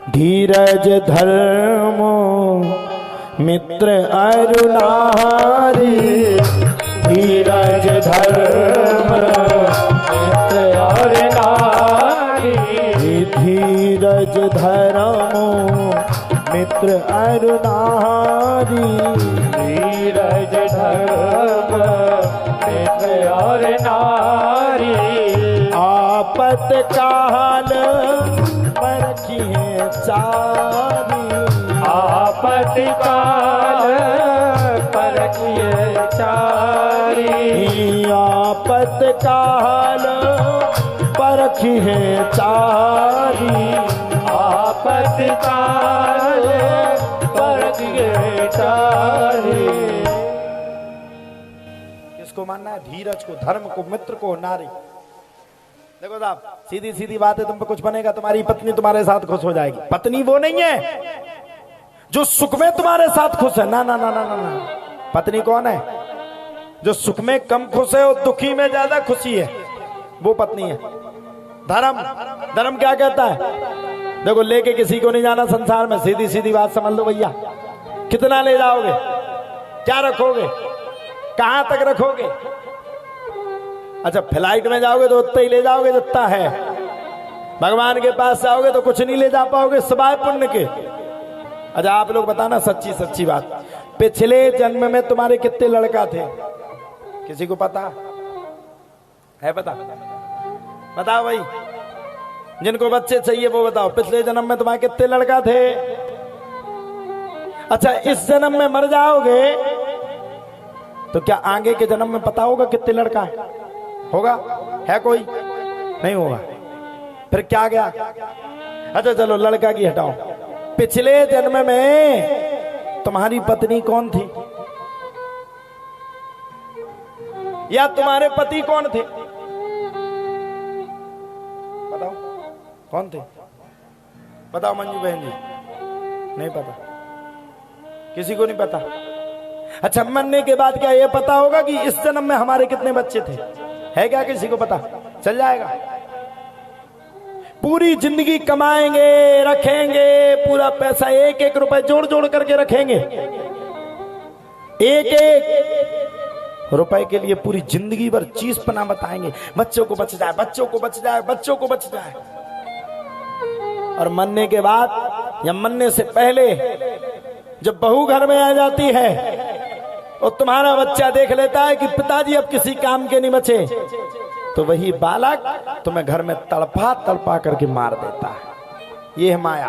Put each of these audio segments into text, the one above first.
धीरज धर्म मित्र अरुणारी, धीरज धर्म मित्र अरुणारी, धीरज धर्म मित्र अरुणारी, धीरज धर्म मित्र अरुणारी। आपत काल परखिए चारी, आपत काल परखिए चारी, आपत काल परखिए चारी, आपत काल परखिए चारी। किसको मानना है? धीरज को, धर्म को, मित्र को, नारी। देखो साहब, सीधी सीधी बात है, तुम पे कुछ बनेगा, तुम्हारी पत्नी तुम्हारे साथ खुश हो जाएगी। पत्नी वो नहीं है जो सुख में तुम्हारे साथ खुश है, ना ना ना ना ना ना। पत्नी कौन है? जो सुख में कम खुश है और दुखी में ज्यादा खुशी है, वो पत्नी है। धर्म, धर्म क्या कहता है? देखो, लेके किसी को नहीं जाना संसार में, सीधी सीधी बात समझ लो भैया। कितना ले जाओगे, क्या रखोगे, कहां तक रखोगे? अच्छा, फ्लाइट में जाओगे तो उतना ही ले जाओगे जितना है। भगवान के पास जाओगे तो कुछ नहीं ले जा पाओगे सिवाय पुण्य के। अच्छा, आप लोग बताना सच्ची सच्ची बात, पिछले जन्म में तुम्हारे कितने लड़का थे? किसी को पता है? पता बताओ भाई, जिनको बच्चे चाहिए वो बताओ, पिछले जन्म में तुम्हारे कितने लड़का थे? अच्छा, इस जन्म में मर जाओगे तो क्या आगे के जन्म में पता होगा कितने लड़का है? होगा? है कोई? नहीं होगा। फिर क्या गया? अच्छा चलो, लड़का की हटाओ। पिछले जन्म में तुम्हारी पत्नी कौन थी, या तुम्हारे पति कौन थे? बताओ कौन थे? बताओ मंजू बहन जी। नहीं पता? किसी को नहीं पता? अच्छा, मरने के बाद क्या ये पता होगा कि इस जन्म में हमारे कितने बच्चे थे? है क्या किसी को पता? चल जाएगा। पूरी जिंदगी कमाएंगे, रखेंगे, पूरा पैसा एक एक रुपए जोड़ जोड़ करके रखेंगे, एक एक रुपए के लिए पूरी जिंदगी भर चीज पना बताएंगे, बच्चों को बच जाए, बच्चों को बच जाए, बच्चों को बच जाए। और मरने के बाद या मरने से पहले जब बहू घर में आ जाती है और तुम्हारा बच्चा देख लेता है कि पिताजी अब किसी काम के नहीं बचे, तो वही बालक तुम्हें घर में तड़पा तड़पा करके मार देता है। ये है माया।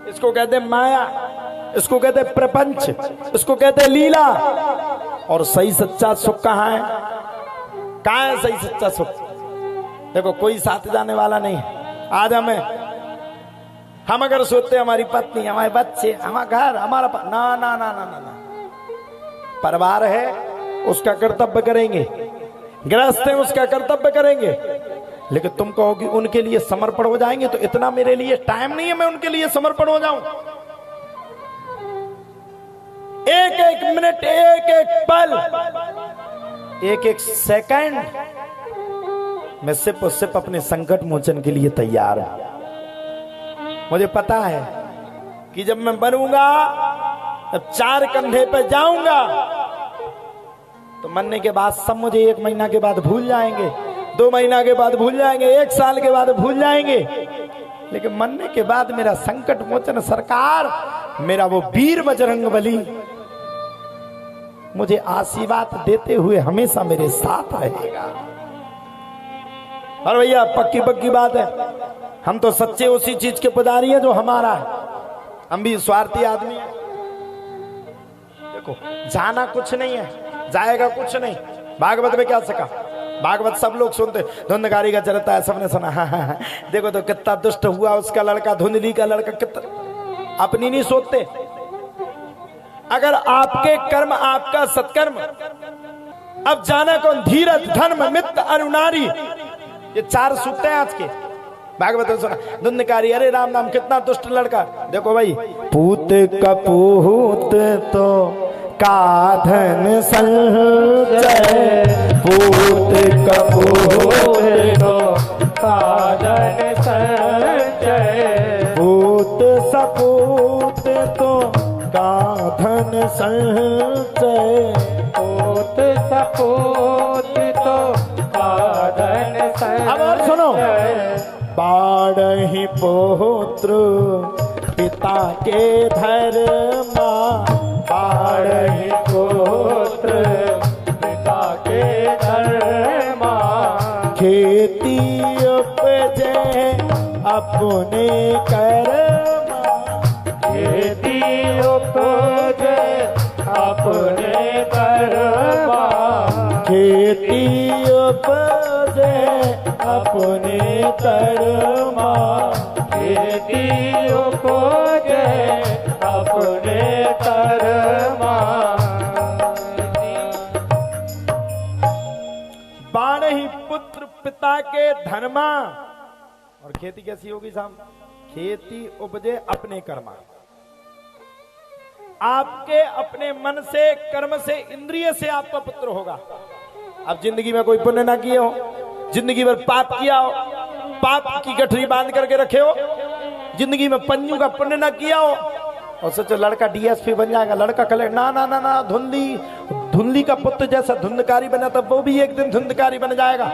इसको कहते हैं माया, इसको कहते हैं प्रपंच, इसको कहते हैं लीला। और सही सच्चा सुख कहाँ है? कहाँ है सही सच्चा सुख? देखो, कोई साथ जाने वाला नहीं है। आज हम अगर सोचते हमारी पत्नी, हमारे बच्चे, हमारा घर, हमारा ना ना ना ना ना ना, परिवार है उसका कर्तव्य करेंगे, गृहस्थ है उसका कर्तव्य करेंगे, लेकिन तुम कहोगी उनके लिए समर्पण हो जाएंगे, तो इतना मेरे लिए टाइम नहीं है मैं उनके लिए समर्पण हो जाऊं। एक एक मिनट, एक एक पल, एक एक सेकंड मैं सिर्फ और सिर्फ अपने संकट मोचन के लिए तैयार हूं। मुझे पता है कि जब मैं बनूंगा, तब 4 कंधे पे जाऊंगा, तो मरने के बाद सब मुझे 1 महीना के बाद भूल जाएंगे, 2 महीना के बाद भूल जाएंगे, 1 साल के बाद भूल जाएंगे, लेकिन मरने के बाद मेरा संकट मोचन सरकार, मेरा वो वीर बजरंगबली मुझे आशीर्वाद देते हुए हमेशा मेरे साथ रहेगा। और भैया पक्की पक्की बात है, हम तो सच्चे उसी चीज के पुजारी हैं जो हमारा है। हम भी स्वार्थी आदमी हैं। देखो, जाना कुछ नहीं है, जाएगा कुछ नहीं। भागवत में क्या सका? भागवत सब लोग सुनते, धुंधकारी का चलता है, सबने सुना। हाँ। देखो तो कितना दुष्ट हुआ उसका लड़का, धुंधली का लड़का, कितना अपनी नहीं सोचते। अगर आपके कर्म, आपका सत्कर्म, अब जाना कौन? धीरज, धर्म, मित्र, अरुणारी, ये 4 सूत्र हैं आज के। भागवत में सुना, धुंधकारी, अरे राम नाम, कितना दुष्ट लड़का। देखो भाई, पूत कपूत तो काधन संचय, पूत कपूत तो साधन संचय। पूत सपूत तो काधन संचय। पूत सपूत तो काधन संचय। अब और सुनो, बाढ़हि पुत्र पिता के धर्मा। बाढ़हि पुत्र पिता के धर्मा। खेती उपजे अपने कर्मा। खेती उपजे अपने कर्मा। खेती उपजे अपने कर्मा। खेती उपजे अपने कर्मा। बाढ़हि पुत्र पिता के धर्मा। और खेती कैसी होगी साहब? खेती उपजे अपने कर्मा। आपके अपने मन से, कर्म से, इंद्रिय से आपका पुत्र होगा। अब जिंदगी में कोई पुण्य ना किए हो, जिंदगी भर पाप किया हो, पाप की गठरी बांध करके रखे हो, जिंदगी में पंजू का पुण्य ना किया हो, और सोचो लड़का डीएसपी बन जाएगा, लड़का कलेक्टर, ना ना ना ना, धुंधली का पुत्र जैसा धुंधकारी बना तब वो भी एक दिन धुंधकारी बन जाएगा।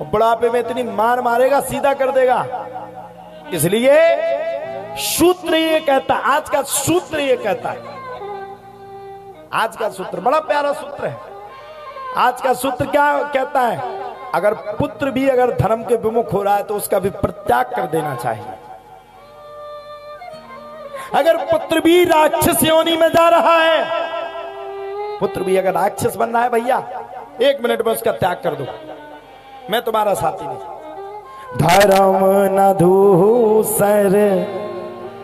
बुढ़ापे में इतनी मार मारेगा, सीधा कर देगा। इसलिए सूत्र ये कहता, आज का सूत्र ये कहता है, आज का सूत्र बड़ा प्यारा सूत्र है। आज का सूत्र क्या कहता है? अगर पुत्र भी अगर धर्म के विमुख हो रहा है तो उसका भी परित्याग कर देना चाहिए। अगर पुत्र भी राक्षस योनि में जा रहा है, पुत्र भी अगर राक्षस बन रहा है, भैया 1 मिनट में उसका त्याग कर दो, मैं तुम्हारा साथी नहीं। धर्म न धूसर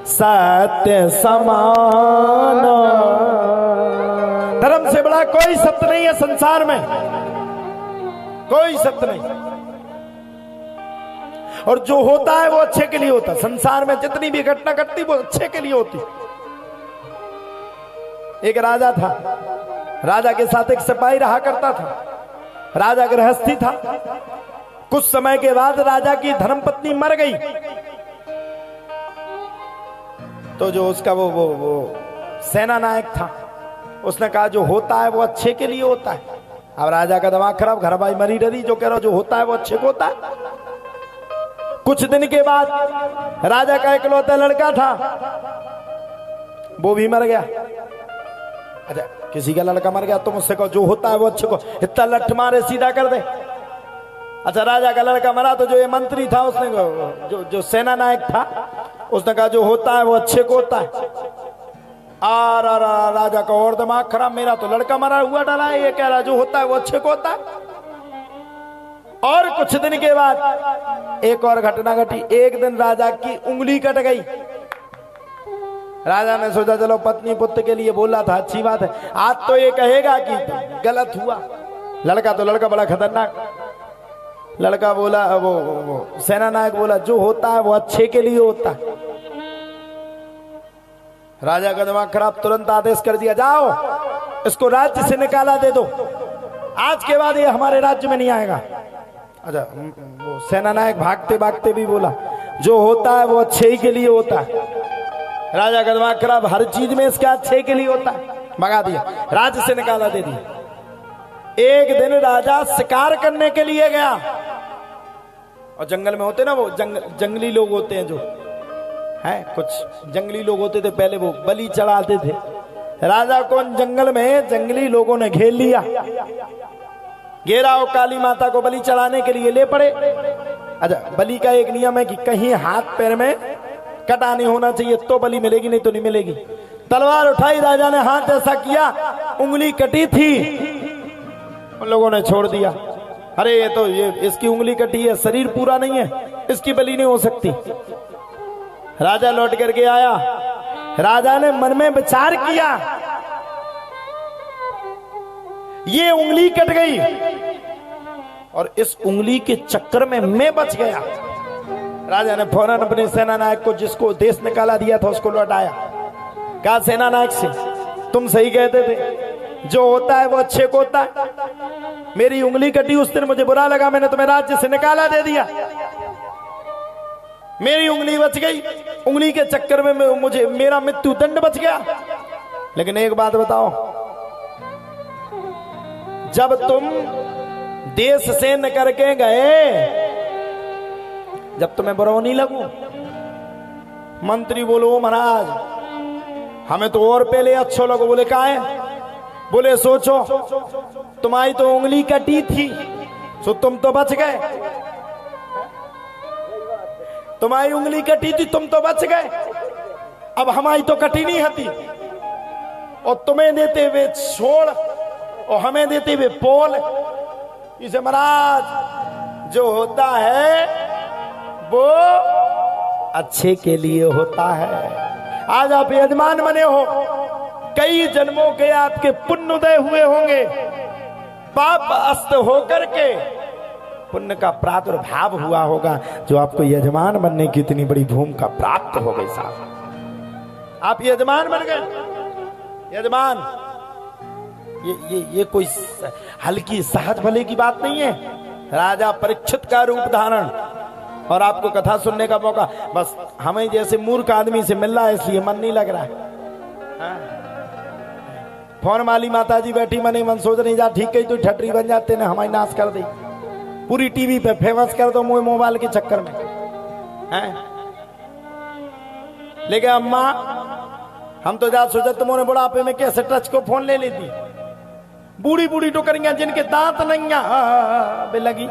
सत्य समान। धर्म से बड़ा कोई सत्य नहीं है संसार में, कोई सत्य नहीं। और जो होता है वो अच्छे के लिए होता है। संसार में जितनी भी घटना घटती वो अच्छे के लिए होती। एक राजा था, राजा के साथ एक सिपाही रहा करता था। राजा गृहस्थी था। कुछ समय के बाद राजा की धर्मपत्नी मर गई, तो जो उसका वो सेना नायक था, उसने कहा जो होता है वो अच्छे के लिए होता है। अब राजा का दिमाग खराब, घर भाई मरी रही, जो कह रहा जो होता है वो अच्छे को होता है। कुछ दिन के बाद राजा का इकलौता लड़का था, वो भी मर गया। अच्छा, किसी का लड़का मर गया तो मुझसे कहो जो होता है वो अच्छे को, इतना लठ मारे सीधा कर दे। अच्छा, राजा का लड़का मरा तो जो ये मंत्री था उसने, जो सेना नायक था, उसने कहा जो होता है वो अच्छे को होता है। राजा का और दिमाग खराब, मेरा तो लड़का मरा हुआ डाला है, ये कह रहा जो होता है वो अच्छे को होता है। और कुछ दिन के बाद एक और घटना घटी। एक दिन राजा की उंगली कट गई। राजा ने सोचा चलो पत्नी पुत्र के लिए बोला था, अच्छी बात है, आज तो ये कहेगा कि गलत हुआ। लड़का तो लड़का बड़ा खतरनाक। लड़का बोला, वो सेना नायक बोला जो होता है वो अच्छे के लिए होता है। राजा का दिमाग खराब, तुरंत आदेश कर दिया जाओ इसको राज्य से निकाला दे दो, आज के बाद ये हमारे राज्य में नहीं आएगा। अच्छा, वो सेना नायक भागते भागते भी बोला जो होता है वो अच्छे ही के लिए होता है। राजा का दिमाग खराब, हर चीज में इसके अच्छे के लिए होता है, भगा दिया, राज्य से निकाला दे दिया। एक दिन राजा शिकार करने के लिए गया, और जंगल में होते ना वो जंगली लोग होते हैं, जो है कुछ जंगली लोग होते थे पहले, वो बलि चढ़ाते थे। राजा को जंगल में जंगली लोगों ने घेर लिया, घेरा और काली माता को बलि चढ़ाने के लिए ले पड़े। अच्छा, बलि का एक नियम है कि कहीं हाथ पैर में कटा नहीं होना चाहिए, तो बलि मिलेगी, नहीं तो नहीं मिलेगी। तलवार उठाई, राजा ने हाथ ऐसा किया, उंगली कटी थी, उन लोगों ने छोड़ दिया। अरे ये इसकी उंगली कटी है, शरीर पूरा नहीं है, इसकी बलि नहीं हो सकती। राजा लौट करके आया, राजा ने मन में विचार किया, ये उंगली कट गई और इस उंगली के चक्कर में मैं बच गया। राजा ने फौरन अपने सेना नायक को, जिसको देश निकाला दिया था, उसको लौटाया। कहा सेना नायक से, तुम सही कहते थे, जो होता है वो अच्छे को होता है। मेरी उंगली कटी उस दिन, मुझे बुरा लगा, मैंने तुम्हें राज्य से निकाला दे दिया। मेरी उंगली बच गई, उंगली के चक्कर में मुझे मेरा मृत्यु दंड बच गया। लेकिन एक बात बताओ, जब तुम देश से न करके गए, जब तुम्हें बुरा नहीं लगू, मंत्री बोलो महाराज हमें तो और पहले अच्छो लगो। बोले का है? बोले सोचो तुम्हारी तो उंगली कटी थी, सो तुम तो बच गए। तुम्हारी उंगली कटी थी, तुम तो बच गए। अब हमारी तो कटी नहीं हती, और तुम्हें देते हुए छोड़ और हमें देते हुए पोल। इसे महाराज जो होता है वो अच्छे के लिए होता है। आज आप यजमान बने हो, कई जन्मों के आपके पुण्य उदय हुए होंगे, पाप अस्त होकर के पुण्य का प्रादुर्भाव हुआ होगा, जो आपको यजमान बनने की इतनी बड़ी भूमिका प्राप्त हो गई। साहब आप यजमान बन गए। यजमान ये कोई हल्की सहज भले की बात नहीं है। राजा परीक्षित का रूप धारण और आपको कथा सुनने का मौका, बस हमें जैसे मूर्ख आदमी से मिल रहा है इसलिए मन नहीं लग रहा है। फोन वाली माता जी बैठी मने मन सोच नहीं जा, ठीक है तो ठटरी बन जाते ना, हमारी नाश कर दी, पूरी टीवी पे फेमस कर दो मुझे मोबाइल के चक्कर में हैं। लेकिन अम्मा हम तो जा सोचा तुम्हारे बुढ़ापे में कैसे टच को फोन ले लेती, बूढ़ी बूढ़ी टोकरियां जिनके दांत नहीं बे लगी